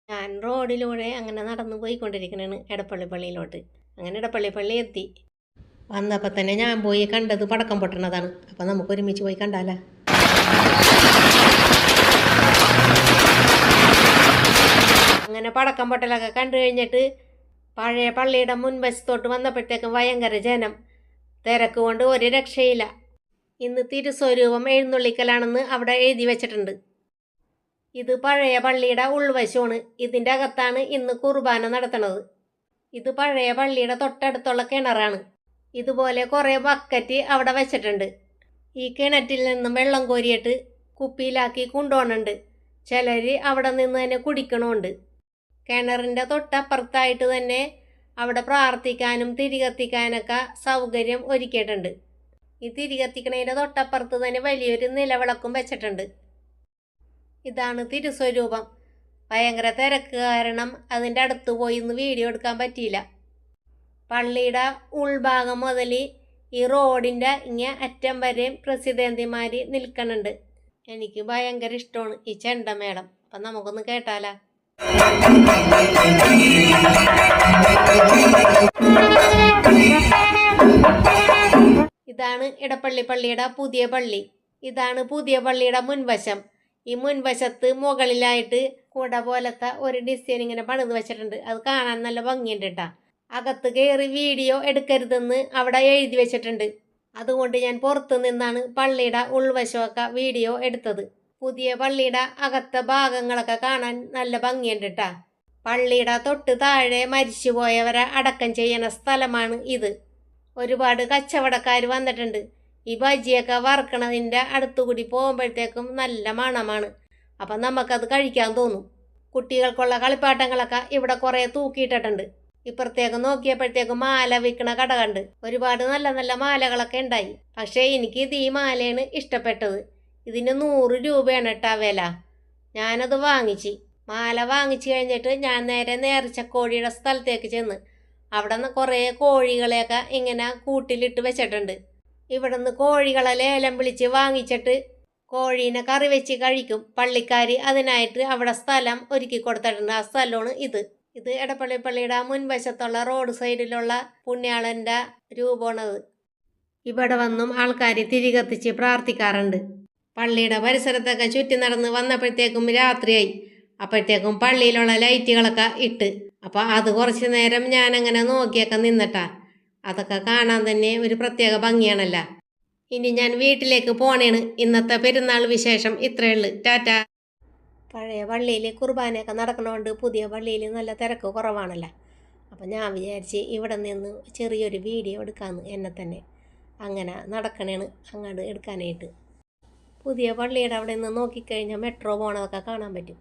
ഞാൻ റോഡിലൂടെ അങ്ങനെ നടന്നു പോയിക്കൊണ്ടിരിക്കണേണ് എടപ്പള്ളി പള്ളിയിലോട്ട്. അങ്ങനെ എടപ്പള്ളി പള്ളി എത്തി. വന്നപ്പോൾ തന്നെ ഞാൻ പോയി കണ്ടത് പടക്കം പൊട്ടണതാണ്. അപ്പം നമുക്ക് ഒരുമിച്ച് പോയി കണ്ടാലോ. അങ്ങനെ പടക്കം പൊട്ടലൊക്കെ കണ്ടു കഴിഞ്ഞിട്ട് പഴയ പള്ളിയുടെ മുൻവശത്തോട്ട് വന്നപ്പോഴത്തേക്കും ഭയങ്കര ജനം, തിരക്ക് കൊണ്ട് ഒരു രക്ഷയില്ല. ഇന്ന് തിരുസ്വരൂപം എഴുന്നള്ളിക്കലാണെന്ന് അവിടെ എഴുതി വെച്ചിട്ടുണ്ട്. ഇത് പഴയ പള്ളിയുടെ ഉൾവശമാണ്. ഇതിൻ്റെ അകത്താണ് ഇന്ന് കുർബാന നടത്തണത്. ഇത് പഴയ പള്ളിയുടെ തൊട്ടടുത്തുള്ള കിണറാണ്. ഇതുപോലെ കുറേ ബക്കറ്റ് അവിടെ വെച്ചിട്ടുണ്ട്. ഈ കിണറ്റിൽ നിന്നും വെള്ളം കോരിയിട്ട് കുപ്പിയിലാക്കി കൊണ്ടുപോകുന്നുണ്ട്. ചിലർ അവിടെ നിന്ന് തന്നെ കുടിക്കണമുണ്ട്. കിണറിൻ്റെ തൊട്ടപ്പുറത്തായിട്ട് തന്നെ അവിടെ പ്രാർത്ഥിക്കാനും തിരികത്തിക്കാനൊക്കെ സൗകര്യം ഒരുക്കിയിട്ടുണ്ട്. ഈ തിരികത്തിക്കണതിൻ്റെ തൊട്ടപ്പുറത്ത് തന്നെ വലിയൊരു നിലവിളക്കും വെച്ചിട്ടുണ്ട്. ഇതാണ് തിരുസ്വരൂപം. ഭയങ്കര തിരക്ക് കാരണം അതിൻ്റെ അടുത്ത് പോയി ഇന്ന് വീഡിയോ എടുക്കാൻ പറ്റിയില്ല. പള്ളിയുടെ ഉൾഭാഗം മുതൽ ഈ റോഡിൻ്റെ ഇങ്ങേ അറ്റം വരെ പ്രസിദ്ധേന്തിമാർ നിൽക്കണുണ്ട്. എനിക്ക് ഭയങ്കര ഇഷ്ടമാണ് ഈ ചെണ്ടമേളം. അപ്പം നമുക്കൊന്ന് കേട്ടാലോ. ഇതാണ് ഇടപ്പള്ളി പള്ളിയുടെ പുതിയ പള്ളി. ഇതാണ് പുതിയ പള്ളിയുടെ മുൻവശം. ഈ മുൻവശത്ത് മുകളിലായിട്ട് കുട പോലത്തെ ഒരു ഡിസൈൻ ഇങ്ങനെ പണിത് വെച്ചിട്ടുണ്ട്. അത് കാണാൻ നല്ല ഭംഗിയുണ്ട് കേട്ടോ. അകത്ത് കയറി വീഡിയോ എടുക്കരുതെന്ന് അവിടെ എഴുതി വെച്ചിട്ടുണ്ട്. അതുകൊണ്ട് ഞാൻ പുറത്തു നിന്നാണ് പള്ളിയുടെ ഉൾവശമൊക്കെ വീഡിയോ എടുത്തത്. പുതിയ പള്ളിയുടെ അകത്തെ ഭാഗങ്ങളൊക്കെ കാണാൻ നല്ല ഭംഗിയുണ്ട് കേട്ടോ. പള്ളിയുടെ തൊട്ട് താഴെ മരിച്ചുപോയവരെ അടക്കം ചെയ്യുന്ന സ്ഥലമാണ് ഇത്. ഒരുപാട് കച്ചവടക്കാർ വന്നിട്ടുണ്ട്. ഈ ബജിയൊക്കെ വറുക്കണതിൻ്റെ അടുത്തുകൂടി പോകുമ്പോഴത്തേക്കും നല്ല മണമാണ്. അപ്പം നമുക്കത് കഴിക്കാൻ തോന്നും. കുട്ടികൾക്കുള്ള കളിപ്പാട്ടങ്ങളൊക്കെ ഇവിടെ കുറേ തൂക്കിയിട്ടിട്ടുണ്ട്. ഇപ്പുറത്തേക്ക് നോക്കിയപ്പോഴത്തേക്കും മാല വിൽക്കണ കട കണ്ട്. ഒരുപാട് നല്ല നല്ല മാലകളൊക്കെ ഉണ്ടായി. പക്ഷേ എനിക്ക് ഇത് ഈ മാലയാണ് ഇഷ്ടപ്പെട്ടത്. ഇതിന് 100 രൂപയാണ് കേട്ടോ വില. ഞാനത് വാങ്ങിച്ച്. മാല വാങ്ങിച്ചു കഴിഞ്ഞിട്ട് ഞാൻ നേരെ നേർച്ചക്കോഴിയുടെ സ്ഥലത്തേക്ക് ചെന്ന് അവിടെ നിന്ന് കുറേ കോഴികളെയൊക്കെ ഇങ്ങനെ കൂട്ടിലിട്ട് വെച്ചിട്ടുണ്ട്. ഇവിടെ നിന്ന് കോഴികളെ ലേലം വിളിച്ച് വാങ്ങിച്ചിട്ട് കോഴീനെ കറി വെച്ച് കഴിക്കും പള്ളിക്കാർ. അതിനായിട്ട് അവിടെ സ്ഥലം ഒരുക്കി കൊടുത്തിട്ടുണ്ട്. ആ സ്ഥലമാണ് ഇത്. ഇത് എടപ്പള്ളി പള്ളിയുടെ മുൻവശത്തുള്ള റോഡ് സൈഡിലുള്ള പുണ്യാളൻ്റെ രൂപമാണത്. ഇവിടെ വന്നും ആൾക്കാർ തിരികത്തിച്ച് പ്രാർത്ഥിക്കാറുണ്ട്. പള്ളിയുടെ പരിസരത്തൊക്കെ ചുറ്റി നടന്ന് വന്നപ്പോഴത്തേക്കും രാത്രിയായി. അപ്പോഴത്തേക്കും പള്ളിയിലുള്ള ലൈറ്റുകളൊക്കെ ഇട്ട്. അപ്പോൾ അത് കുറച്ച് നേരം ഞാനങ്ങനെ നോക്കിയൊക്കെ നിന്നിട്ടാ. അതൊക്കെ കാണാൻ തന്നെ ഒരു പ്രത്യേക ഭംഗിയാണല്ലോ. ഇനി ഞാൻ വീട്ടിലേക്ക് പോണേണ്. ഇന്നത്തെ പെരുന്നാൾ വിശേഷം ഇത്രയേ ഉള്ളൂ. ടാറ്റാ. പഴയ പള്ളിയിൽ കുർബാനയൊക്കെ നടക്കണോണ്ട് പുതിയ പള്ളിയിൽ നല്ല തിരക്ക് കുറവാണല്ലോ. അപ്പം ഞാൻ വിചാരിച്ച് ഇവിടെ നിന്ന് ചെറിയൊരു വീഡിയോ എടുക്കാമെന്ന് എന്നെ തന്നെ. അങ്ങനെ നടക്കണേണ് അങ്ങോട്ട് എടുക്കാനായിട്ട്. പുതിയ പള്ളിയുടെ അവിടെ നിന്ന് നോക്കിക്കഴിഞ്ഞാൽ മെട്രോ പോണതൊക്കെ കാണാൻ പറ്റും.